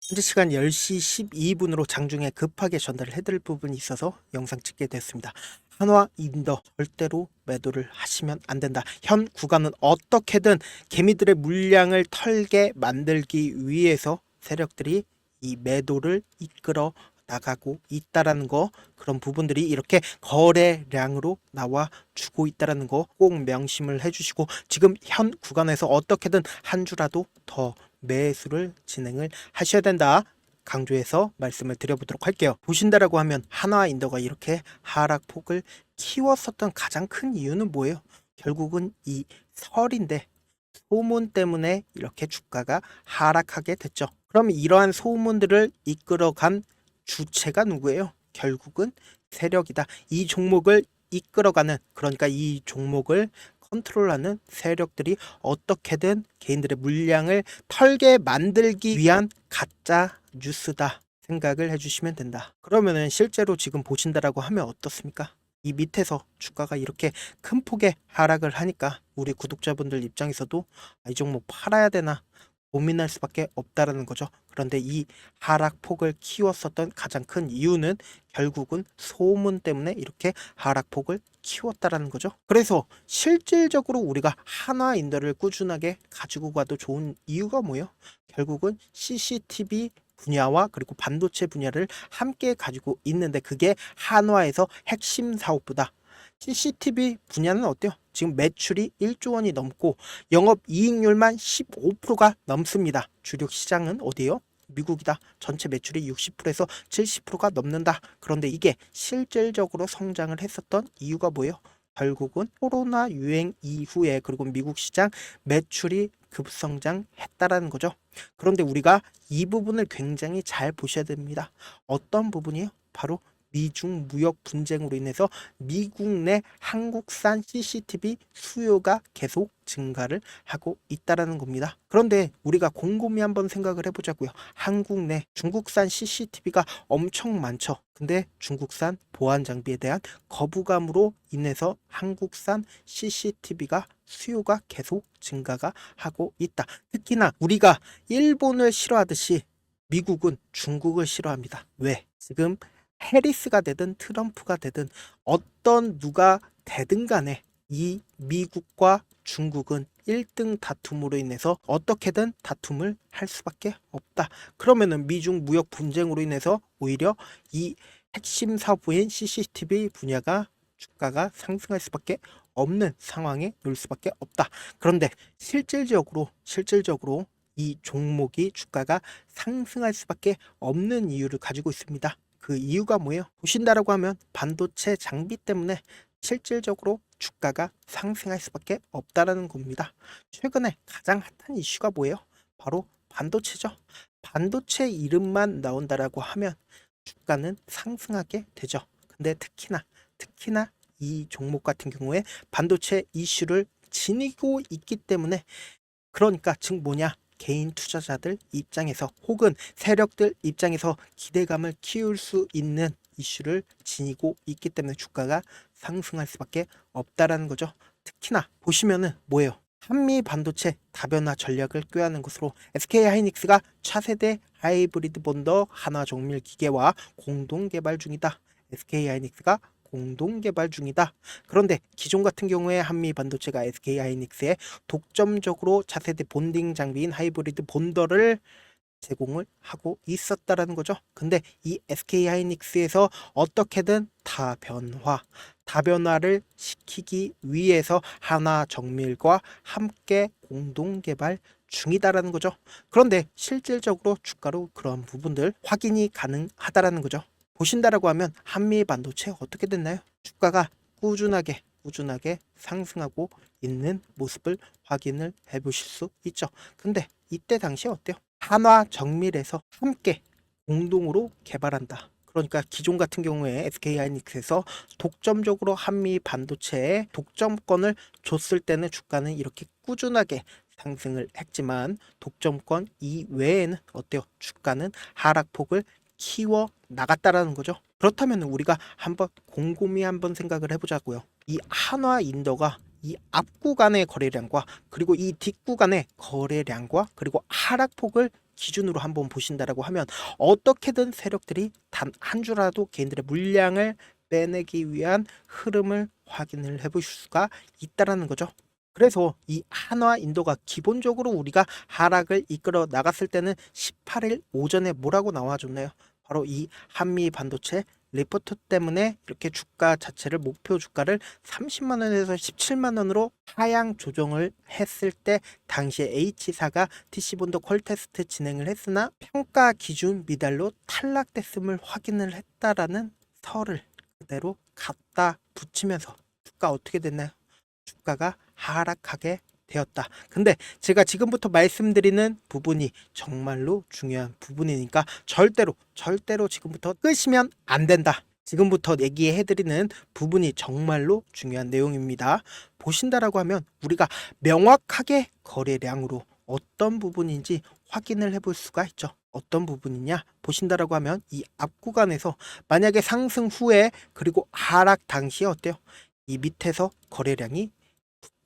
현재 시간 10시 12분으로 장중에 급하게 전달을 해드릴 부분이 있어서 영상 찍게 됐습니다. 한화 인더 절대로 매도를 하시면 안 된다. 현 구간은 어떻게든 개미들의 물량을 털게 만들기 위해서 세력들이 이 매도를 이끌어 나가고 있다라는 거, 그런 부분들이 이렇게 거래량으로 나와 주고 있다라는 거 꼭 명심을 해주시고, 지금 현 구간에서 어떻게든 한 주라도 더 매수를 진행을 하셔야 된다, 강조해서 말씀을 드려보도록 할게요. 보신다라고 하면 한화인더가 이렇게 하락폭을 키웠었던 가장 큰 이유는 뭐예요? 결국은 이 설인데, 소문 때문에 이렇게 주가가 하락하게 됐죠. 그럼 이러한 소문들을 이끌어간 주체가 누구예요? 결국은 세력이다. 이 종목을 이끌어가는, 그러니까 이 종목을 컨트롤하는 세력들이 어떻게든 개인들의 물량을 털게 만들기 위한 가짜 뉴스다 생각을 해주시면 된다. 그러면은 실제로 지금 보신다라고 하면 어떻습니까? 이 밑에서 주가가 이렇게 큰 폭의 하락을 하니까 우리 구독자분들 입장에서도 이 종목 팔아야 되나 고민할 수밖에 없다라는 거죠. 그런데 이 하락폭을 키웠었던 가장 큰 이유는 결국은 소문 때문에 이렇게 하락폭을 키웠다라는 거죠. 그래서 실질적으로 우리가 한화인더를 꾸준하게 가지고 가도 좋은 이유가 뭐예요? 결국은 CCTV 분야와 그리고 반도체 분야를 함께 가지고 있는데, 그게 한화에서 핵심 사업부다. CCTV 분야는 어때요? 지금 매출이 1조 원이 넘고 영업이익률만 15%가 넘습니다. 주력 시장은 어디예요? 미국이다. 전체 매출이 60%에서 70%가 넘는다. 그런데 이게 실질적으로 성장을 했었던 이유가 뭐예요? 결국은 코로나 유행 이후에, 그리고 미국 시장 매출이 급성장했다라는 거죠. 그런데 우리가 이 부분을 굉장히 잘 보셔야 됩니다. 어떤 부분이요? 바로 미중 무역 분쟁으로 인해서 미국 내 한국산 CCTV 수요가 계속 증가를 하고 있다라는 겁니다. 그런데 우리가 곰곰이 한번 생각을 해보자고요. 한국 내 중국산 CCTV가 엄청 많죠. 근데 중국산 보안 장비에 대한 거부감으로 인해서 한국산 CCTV가 수요가 계속 증가가 하고 있다. 특히나 우리가 일본을 싫어하듯이 미국은 중국을 싫어합니다. 왜? 지금 해리스가 되든 트럼프가 되든 어떤 누가 되든 간에 이 미국과 중국은 1등 다툼으로 인해서 어떻게든 다툼을 할 수밖에 없다. 그러면은 미중 무역 분쟁으로 인해서 오히려 이 핵심 사업부인 CCTV 분야가 주가가 상승할 수밖에 없는 상황에 놓일 수밖에 없다. 그런데 실질적으로 이 종목이 주가가 상승할 수밖에 없는 이유를 가지고 있습니다. 그 이유가 뭐예요? 보신다라고 하면 반도체 장비 때문에 실질적으로 주가가 상승할 수밖에 없다라는 겁니다. 최근에 가장 핫한 이슈가 뭐예요? 바로 반도체죠. 반도체 이름만 나온다라고 하면 주가는 상승하게 되죠. 근데 특히나 이 종목 같은 경우에 반도체 이슈를 지니고 있기 때문에, 그러니까 즉 뭐냐, 개인 투자자들 입장에서 혹은 세력들 입장에서 기대감을 키울 수 있는 이슈를 지니고 있기 때문에 주가가 상승할 수밖에 없다라는 거죠. 특히나 보시면은 뭐예요? 한미 반도체 다변화 전략을 꾀하는 것으로 SK하이닉스가 차세대 하이브리드 본더 한화정밀 기계와 공동 개발 중이다. SK하이닉스가 공동 개발 중이다. 그런데 기존 같은 경우에 한미 반도체가 SK하이닉스에 독점적으로 차세대 본딩 장비인 하이브리드 본더를 제공을 하고 있었다라는 거죠. 근데 이 SK하이닉스에서 어떻게든 다변화를 시키기 위해서 한화정밀과 함께 공동 개발 중이다라는 거죠. 그런데 실질적으로 주가로 그런 부분들 확인이 가능하다라는 거죠. 보신다라고 하면 한미 반도체 어떻게 됐나요? 주가가 꾸준하게 상승하고 있는 모습을 확인을 해 보실 수 있죠. 근데 이때 당시에 어때요? 한화 정밀에서 함께 공동으로 개발한다. 그러니까 기존 같은 경우에 SK하이닉스에서 독점적으로 한미 반도체에 독점권을 줬을 때는 주가는 이렇게 꾸준하게 상승을 했지만, 독점권 이외에는 어때요? 주가는 하락폭을 키워 나갔다라는 거죠. 그렇다면 우리가 한번 곰곰이 한번 생각을 해보자고요. 이 한화인더가 이 앞구간의 거래량과 그리고 이 뒷구간의 거래량과 그리고 하락폭을 기준으로 한번 보신다라고 하면 어떻게든 세력들이 단 한 주라도 개인들의 물량을 빼내기 위한 흐름을 확인을 해보실 수가 있다라는 거죠. 그래서 이 한화 인도가 기본적으로 우리가 하락을 이끌어 나갔을 때는 18일 오전에 뭐라고 나와줬나요? 바로 이 한미 반도체 리포트 때문에 이렇게 주가 자체를 목표 주가를 30만 원에서 17만 원으로 하향 조정을 했을 때 당시에 H사가 TC본도 퀄테스트 진행을 했으나 평가 기준 미달로 탈락됐음을 확인을 했다라는 설을 그대로 갖다 붙이면서 주가 어떻게 됐나요? 주가가 하락하게 되었다. 근데 제가 지금부터 말씀드리는 부분이 정말로 중요한 부분이니까 절대로 지금부터 끄시면 안 된다. 지금부터 얘기해드리는 부분이 정말로 중요한 내용입니다. 보신다라고 하면 우리가 명확하게 거래량으로 어떤 부분인지 확인을 해볼 수가 있죠. 어떤 부분이냐 보신다라고 하면 이 앞 구간에서 만약에 상승 후에 그리고 하락 당시에 어때요? 이 밑에서 거래량이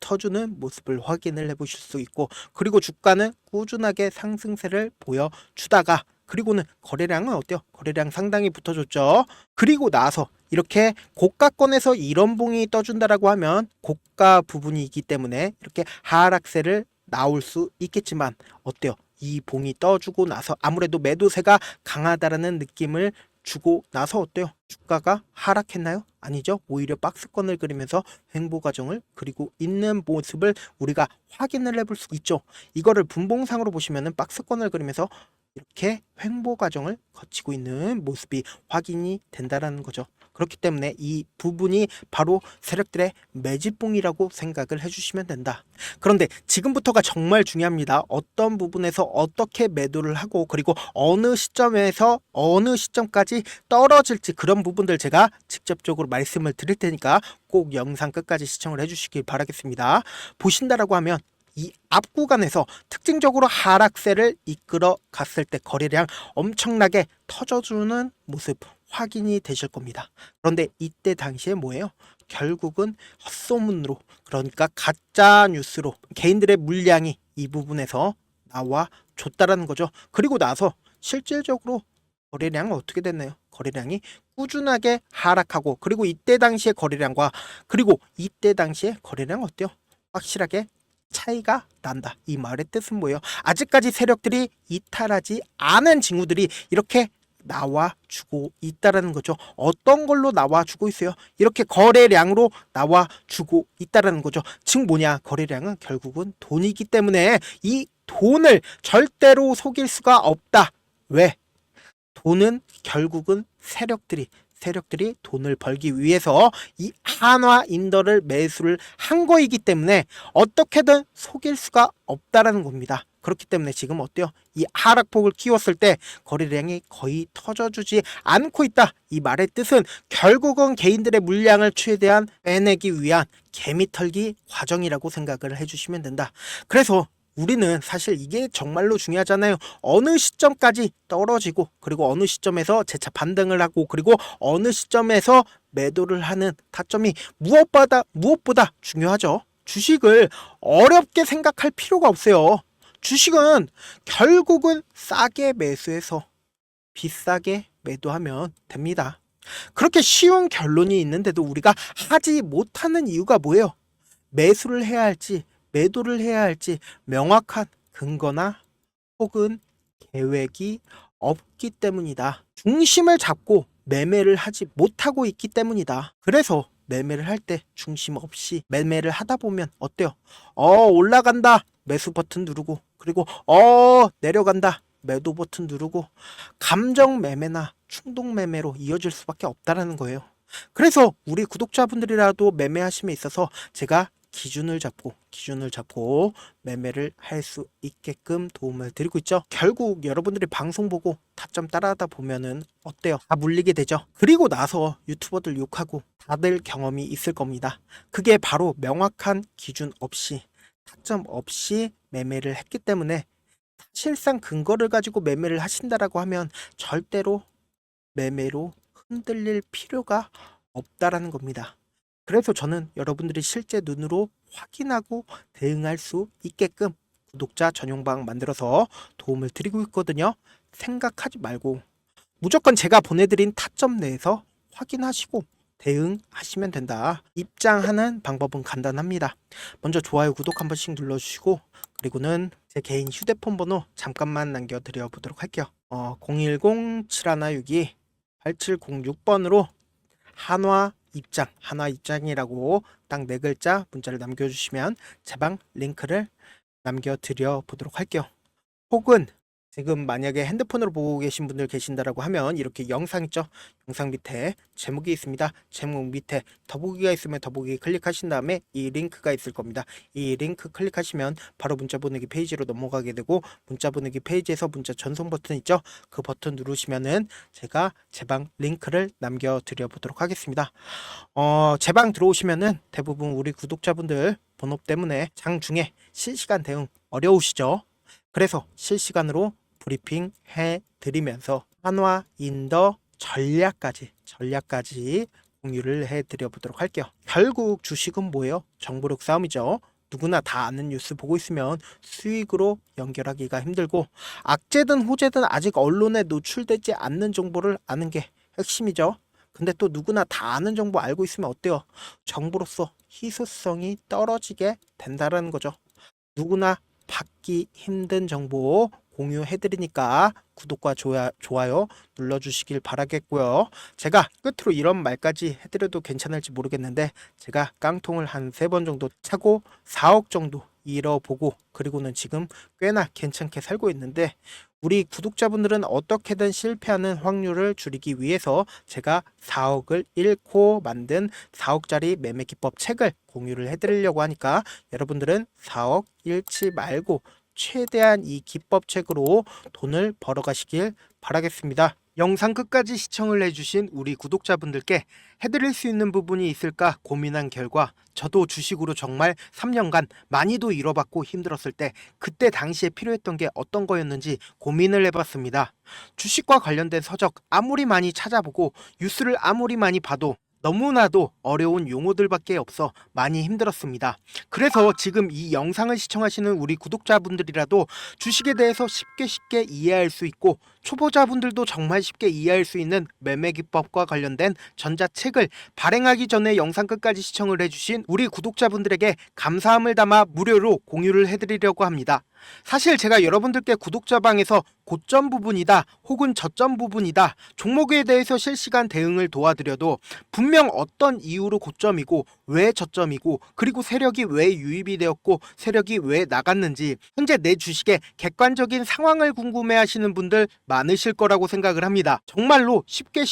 터주는 모습을 확인을 해보실 수 있고, 그리고 주가는 꾸준하게 상승세를 보여주다가 그리고는 거래량은 어때요? 거래량 상당히 붙어줬죠. 그리고 나서 이렇게 고가권에서 이런 봉이 떠준다라고 하면 고가 부분이기 때문에 이렇게 하락세를 나올 수 있겠지만 어때요? 이 봉이 떠주고 나서 아무래도 매도세가 강하다라는 느낌을 주고 나서 어때요? 주가가 하락했나요? 아니죠. 오히려 박스권을 그리면서 횡보 과정을 그리고 있는 모습을 우리가 확인을 해볼 수 있죠. 이거를 분봉상으로 보시면은 박스권을 그리면서 이렇게 횡보 과정을 거치고 있는 모습이 확인이 된다라는 거죠. 그렇기 때문에 이 부분이 바로 세력들의 매집봉이라고 생각을 해주시면 된다. 그런데 지금부터가 정말 중요합니다. 어떤 부분에서 어떻게 매도를 하고 그리고 어느 시점에서 어느 시점까지 떨어질지 그런 부분들 제가 직접적으로 말씀을 드릴 테니까 꼭 영상 끝까지 시청을 해주시길 바라겠습니다. 보신다라고 하면 이 앞 구간에서 특징적으로 하락세를 이끌어 갔을 때 거래량 엄청나게 터져주는 모습 확인이 되실 겁니다. 그런데 이때 당시에 뭐예요? 결국은 헛소문으로, 그러니까 가짜 뉴스로 개인들의 물량이 이 부분에서 나와 줬다라는 거죠. 그리고 나서 실질적으로 거래량은 어떻게 됐나요? 거래량이 꾸준하게 하락하고 그리고 이때 당시의 거래량과 그리고 이때 당시의 거래량 어때요? 확실하게 차이가 난다. 이 말의 뜻은 뭐예요? 아직까지 세력들이 이탈하지 않은 징후들이 이렇게 나와주고 있다라는 거죠. 어떤 걸로 나와주고 있어요? 이렇게 거래량으로 나와주고 있다라는 거죠. 즉 뭐냐? 거래량은 결국은 돈이기 때문에 이 돈을 절대로 속일 수가 없다. 왜? 돈은 결국은 세력들이 돈을 벌기 위해서 이 한화 인더를 매수를 한 거이기 때문에 어떻게든 속일 수가 없다라는 겁니다. 그렇기 때문에 지금 어때요? 이 하락폭을 키웠을 때 거래량이 거의 터져주지 않고 있다. 이 말의 뜻은 결국은 개인들의 물량을 최대한 빼내기 위한 개미털기 과정이라고 생각을 해주시면 된다. 그래서 우리는 사실 이게 정말로 중요하잖아요. 어느 시점까지 떨어지고 그리고 어느 시점에서 재차 반등을 하고 그리고 어느 시점에서 매도를 하는 타점이 무엇보다 중요하죠. 주식을 어렵게 생각할 필요가 없어요. 주식은 결국은 싸게 매수해서 비싸게 매도하면 됩니다. 그렇게 쉬운 결론이 있는데도 우리가 하지 못하는 이유가 뭐예요? 매수를 해야 할지 매도를 해야 할지 명확한 근거나 혹은 계획이 없기 때문이다. 중심을 잡고 매매를 하지 못하고 있기 때문이다. 그래서 매매를 할 때 중심 없이 매매를 하다 보면 어때요? 올라간다. 매수 버튼 누르고 그리고 내려간다. 매도 버튼 누르고 감정 매매나 충동 매매로 이어질 수밖에 없다라는 거예요. 그래서 우리 구독자분들이라도 매매하심에 있어서 제가 기준을 잡고 매매를 할 수 있게끔 도움을 드리고 있죠. 결국 여러분들이 방송 보고 타점 따라하다 보면은 어때요? 다 물리게 되죠. 그리고 나서 유튜버들 욕하고 다들 경험이 있을 겁니다. 그게 바로 명확한 기준 없이 타점 없이 매매를 했기 때문에 사실상 근거를 가지고 매매를 하신다라고 하면 절대로 매매로 흔들릴 필요가 없다라는 겁니다. 그래서 저는 여러분들이 실제 눈으로 확인하고 대응할 수 있게끔 구독자 전용방 만들어서 도움을 드리고 있거든요. 생각하지 말고 무조건 제가 보내드린 타점 내에서 확인하시고 대응하시면 된다. 입장하는 방법은 간단합니다. 먼저 좋아요, 구독 한 번씩 눌러주시고, 그리고는 제 개인 휴대폰 번호 잠깐만 남겨드려 보도록 할게요. 010-7162-8706번으로 한화 입장이라고 딱 4글자 문자를 남겨주시면 제 방 링크를 남겨드려 보도록 할게요. 혹은 지금 만약에 핸드폰으로 보고 계신 분들 계신다라고 하면 이렇게 영상 있죠? 영상 밑에 제목이 있습니다. 제목 밑에 더보기가 있으면 더보기 클릭하신 다음에 이 링크가 있을 겁니다. 이 링크 클릭하시면 바로 문자 보내기 페이지로 넘어가게 되고, 문자 보내기 페이지에서 문자 전송 버튼 있죠? 그 버튼 누르시면은 제가 제 방 링크를 남겨드려 보도록 하겠습니다. 제 방 들어오시면은 대부분 우리 구독자분들 번호 때문에 장중에 실시간 대응 어려우시죠? 그래서 실시간으로 브리핑 해드리면서 한화 인더 전략까지 공유를 해드려 보도록 할게요. 결국 주식은 뭐예요? 정보력 싸움이죠. 누구나 다 아는 뉴스 보고 있으면 수익으로 연결하기가 힘들고, 악재든 호재든 아직 언론에 노출되지 않는 정보를 아는 게 핵심이죠. 근데 또 누구나 다 아는 정보 알고 있으면 어때요? 정보로서 희소성이 떨어지게 된다는 거죠. 누구나 받기 힘든 정보 공유해드리니까 구독과 좋아요 눌러주시길 바라겠고요. 제가 끝으로 이런 말까지 해드려도 괜찮을지 모르겠는데, 제가 깡통을 한 3번 정도 차고 4억 정도 잃어보고, 그리고는 지금 꽤나 괜찮게 살고 있는데, 우리 구독자분들은 어떻게든 실패하는 확률을 줄이기 위해서 제가 4억을 잃고 만든 4억짜리 매매 기법 책을 공유를 해드리려고 하니까, 여러분들은 4억 잃지 말고 최대한 이 기법책으로 돈을 벌어가시길 바라겠습니다. 영상 끝까지 시청을 해주신 우리 구독자분들께 해드릴 수 있는 부분이 있을까 고민한 결과, 저도 주식으로 정말 3년간 많이도 잃어봤고 힘들었을 때 그때 당시에 필요했던 게 어떤 거였는지 고민을 해봤습니다. 주식과 관련된 서적 아무리 많이 찾아보고 뉴스를 아무리 많이 봐도 너무나도 어려운 용어들밖에 없어 많이 힘들었습니다. 그래서 지금 이 영상을 시청하시는 우리 구독자분들이라도 주식에 대해서 쉽게 이해할 수 있고, 초보자분들도 정말 쉽게 이해할 수 있는 매매 기법과 관련된 전자책을 발행하기 전에 영상 끝까지 시청을 해주신 우리 구독자분들에게 감사함을 담아 무료로 공유를 해드리려고 합니다. 사실 제가 여러분들께 구독자방에서 고점 부분이다 혹은 저점 부분이다, 종목에 대해서 실시간 대응을 도와드려도 분명 어떤 이유로 고점이고 왜 저점이고, 그리고 세력이 왜 유입이 되었고 세력이 왜 나갔는지 현재 내 주식의 객관적인 상황을 궁금해 하시는 분들 많으실 거라고 생각을 합니다. 정말로 쉽게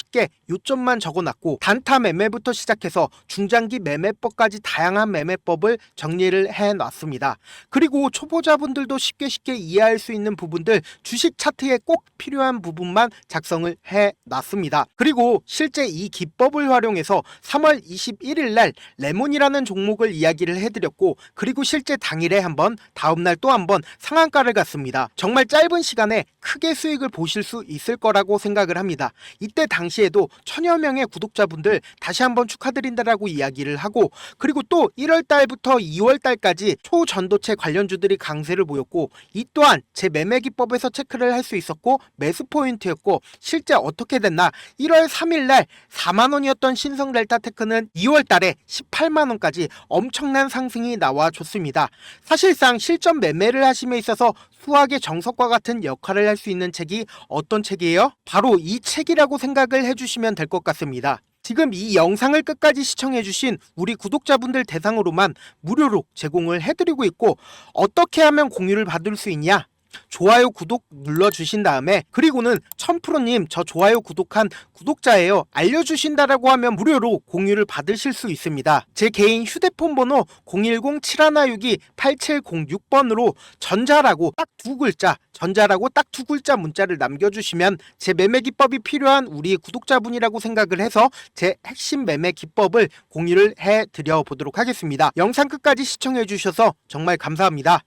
요점만 적어놨고, 단타 매매부터 시작해서 중장기 매매법까지 다양한 매매법을 정리를 해놨습니다. 그리고 초보자분들도 쉽게 이해할 수 있는 부분들, 주식 차트에 꼭 필요한 부분만 작성을 해놨습니다. 그리고 실제 이 기법을 활용해서 3월 21일 날 레몬이라는 종목을 이야기를 해드렸고, 그리고 실제 당일에 한번, 다음날 또 한번 상한가를 갔습니다. 정말 짧은 시간에 크게 수익을 보실 수 있을 거라고 생각을 합니다. 이때 당시에도 1000여 명의 구독자분들 다시 한번 축하드린다라고 이야기를 하고, 그리고 또 1월 달부터 2월 달까지 초전도체 관련주들이 강세를 보였고, 이 또한 제 매매 기법에서 체크를 할 수 있었고 매수 포인트였고, 실제 어떻게 됐나, 1월 3일 날 4만원이었던 신성델타테크는 2월 달에 18만원까지 엄청난 상승이 나와줬습니다. 사실상 실전 매매를 하심에 있어서 수학의 정석과 같은 역할을 할 수 있는 책이 어떤 책이에요? 바로 이 책이라고 생각을 해주시면 될 것 같습니다. 지금 이 영상을 끝까지 시청해주신 우리 구독자분들 대상으로만 무료로 제공을 해드리고 있고, 어떻게 하면 공유를 받을 수 있냐? 좋아요 구독 눌러주신 다음에, 그리고는 1000%님 저 좋아요 구독한 구독자예요 알려주신다라고 하면 무료로 공유를 받으실 수 있습니다. 제 개인 휴대폰 번호 010-7162-8706번으로 전자라고 딱 2글자, 전자라고 딱 2글자 문자를 남겨주시면 제 매매 기법이 필요한 우리 구독자분이라고 생각을 해서 제 핵심 매매 기법을 공유를 해드려 보도록 하겠습니다. 영상 끝까지 시청해 주셔서 정말 감사합니다.